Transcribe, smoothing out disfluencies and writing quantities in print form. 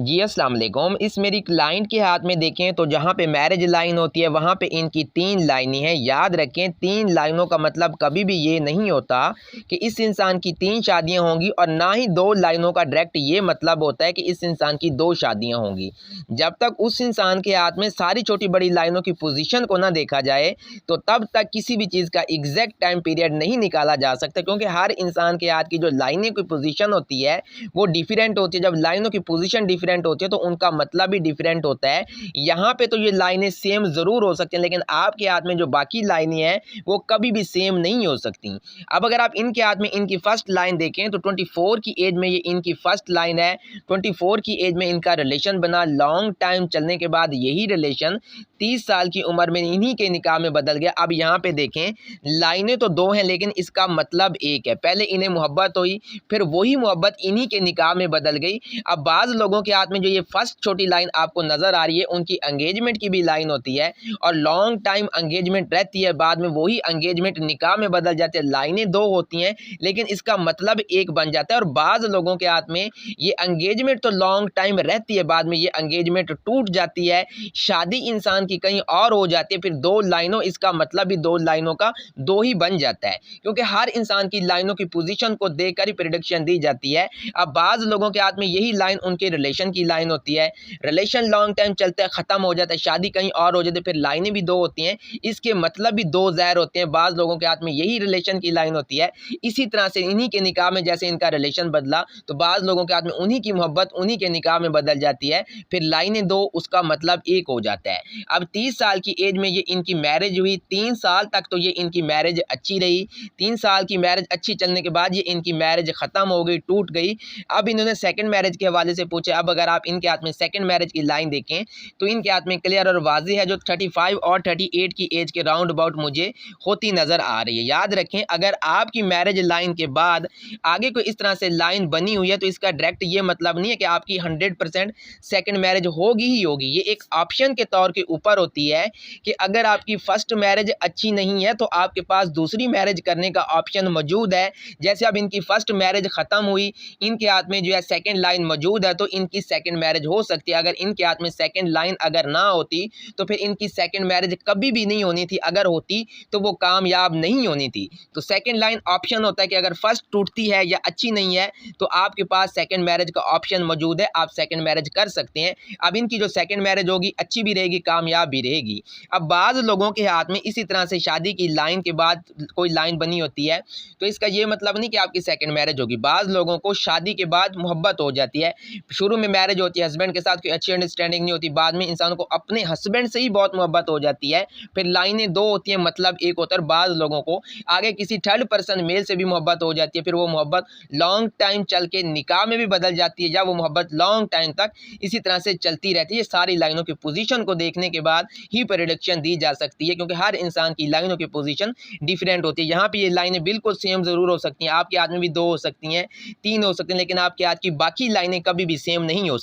जी अस्सलाम वालेकुम। इस मेरी क्लाइंट के हाथ में देखें तो जहाँ पे मैरिज लाइन होती है वहाँ पे इनकी 3 लाइनें हैं। याद रखें 3 लाइनों का मतलब कभी भी ये नहीं होता कि इस इंसान की 3 शादियाँ होंगी और ना ही 2 लाइनों का डायरेक्ट ये मतलब होता है कि इस इंसान की 2 शादियाँ होंगी। जब तक उस इंसान के हाथ में सारी छोटी-बड़ी लाइनों की पोज़ीशन को ना देखा जाए तो तब तक किसी भी चीज़ का एग्ज़ैक्ट टाइम पीरियड नहीं निकाला जा सकता, क्योंकि हर इंसान के हाथ की जो लाइनें की पोज़ीशन होती है वो डिफरेंट होती है। जब लाइनों की पोजीशन डिफरेंट होती है तो उनका मतलब भी डिफरेंट होता है। यहाँ पे तो ये लाइनें सेम ज़रूर हो सकती हैं, लेकिन आपके हाथ में जो बाकी लाइनें हैं वो कभी भी सेम नहीं हो सकती। अब अगर आप इनके हाथ में इनकी फर्स्ट लाइन देखें तो 24 की एज में ये इनकी फर्स्ट लाइन है। 24 की एज में इनका रिलेशन बना, लॉन्ग टाइम चलने के बाद यही रिलेशन 30 साल की उम्र में इन्हीं के निकाह में बदल गया। अब यहाँ पे देखें लाइनें तो 2 हैं लेकिन इसका मतलब एक है। पहले इन्हें मोहब्बत हुई, फिर वही मोहब्बत इन्हीं के निकाह में बदल गई। अब बाज़ लोगों के हाथ में जो ये फर्स्ट छोटी लाइन आपको नज़र आ रही है उनकी एंगेजमेंट की भी लाइन होती है और लॉन्ग टाइम एंगेजमेंट रहती है, बाद में वही एंगेजमेंट निकाह में बदल जाती है। लाइनें 2 होती हैं लेकिन इसका मतलब एक बन जाता है। और बाज़ लोगों के हाथ में ये एंगेजमेंट तो लॉन्ग टाइम रहती है, बाद में ये एंगेजमेंट टूट जाती है, शादी इंसान की कहीं और हो जाती है, फिर 2 लाइनों इसका मतलब भी 2 लाइनों का 2 ही बन जाता है, क्योंकि हर इंसान की लाइनों की पोजीशन को देखकर ही प्रेडिक्शन दी जाती है। अब बाज़ लोगों के हाथ में यही लाइन उनके रिलेशन की लाइन होती है, रिलेशन लॉन्ग टाइम चलता है, ख़त्म हो जाता है, शादी कहीं और हो जाती है, फिर लाइनें भी 2 होती हैं, इसके मतलब भी 2 ज़ाहिर होते हैं। बाज़ लोगों के हाथ में यही रिलेशन की लाइन होती है। इसी तरह से इन्हीं के निकाह में जैसे इनका रिलेशन बदला तो बाज़ लोगों के हाथ में उन्हीं की मोहब्बत उन्हीं के निकाह में बदल जाती है, फिर लाइनें 2 उसका मतलब 1 हो जाता है। अब 30 साल की एज में ये इनकी मैरिज हुई, 3 साल तक तो ये इनकी मैरिज अच्छी रही। 3 साल की मैरिज अच्छी चलने के बाद ये इनकी मैरिज ख़त्म हो गई, टूट गई। अब इन्होंने सेकंड मैरिज के हवाले से पूछा। अब अगर आप इनके हाथ में सेकंड मैरिज की लाइन देखें तो इनके हाथ में क्लियर और वाज़ेह है, जो 35 और 38 की एज के राउंड अबाउट मुझे होती नज़र आ रही है। याद रखें अगर आपकी मैरिज लाइन के बाद आगे कोई इस तरह से लाइन बनी हुई है तो इसका डायरेक्ट ये मतलब नहीं है कि आपकी 100% सेकंड मैरिज होगी ही होगी। ये एक ऑप्शन के तौर के ऊपर होती है कि अगर आपकी फर्स्ट मैरिज अच्छी नहीं है तो आपके पास दूसरी मैरिज करने का ऑप्शन मौजूद है। जैसे अब इनकी फर्स्ट मैरिज ख़त्म हुई, इनके हाथ में जो है सेकंड लाइन मौजूद है तो इनकी सेकंड मैरिज हो सकती है। अगर इनके हाथ में सेकंड लाइन अगर ना होती तो फिर इनकी सेकंड मैरिज कभी भी नहीं होनी थी, अगर होती तो वो कामयाब नहीं होनी थी। तो सेकंड लाइन ऑप्शन होता है कि अगर फर्स्ट टूटती है या अच्छी नहीं है तो आपके पास सेकंड मैरिज का ऑप्शन मौजूद है, आप सेकंड मैरिज कर सकते हैं। अब इनकी जो सेकंड मैरिज होगी अच्छी भी रहेगी, कामयाब भी रहेगी। अब बाज़ लोगों के हाथ में इसी तरह से शादी की लाइन के बाद कोई लाइन बनी होती है तो इसका ये मतलब नहीं कि आपकी सेकंड मैरिज होगी। बाज़ लोगों को शादी के बाद मोहब्बत हो जाती है, शुरू में मैरिज होती है, हस्बैंड के साथ कोई अच्छी अंडरस्टैंडिंग नहीं होती, बाद में इंसान को अपने हस्बैंड से ही बहुत मोहब्बत हो जाती है, फिर लाइनें 2 होती हैं, मतलब एक होता है। बाज़ लोगों को आगे किसी थर्ड पर्सन मेल से भी मोहब्बत हो जाती है, फिर वो मोहब्बत लॉन्ग टाइम चल के निकाह में भी बदल जाती है, या वो मोहब्बत लॉन्ग टाइम तक इसी तरह से चलती रहती है। ये सारी लाइनों की पोजीशन को देखने के बाद ही प्रेडिक्शन दी जा सकती है, क्योंकि हर इंसान की लाइनों की पोजीशन डिफरेंट होती है। यहाँ पे ये लाइनें बिल्कुल सेम ज़रूर हो सकती हैं, आपके हाथ में भी 2 हो सकती हैं, 3 हो सकती हैं, लेकिन आपके हाथ की बाकी लाइनें कभी भी सेम नहीं हो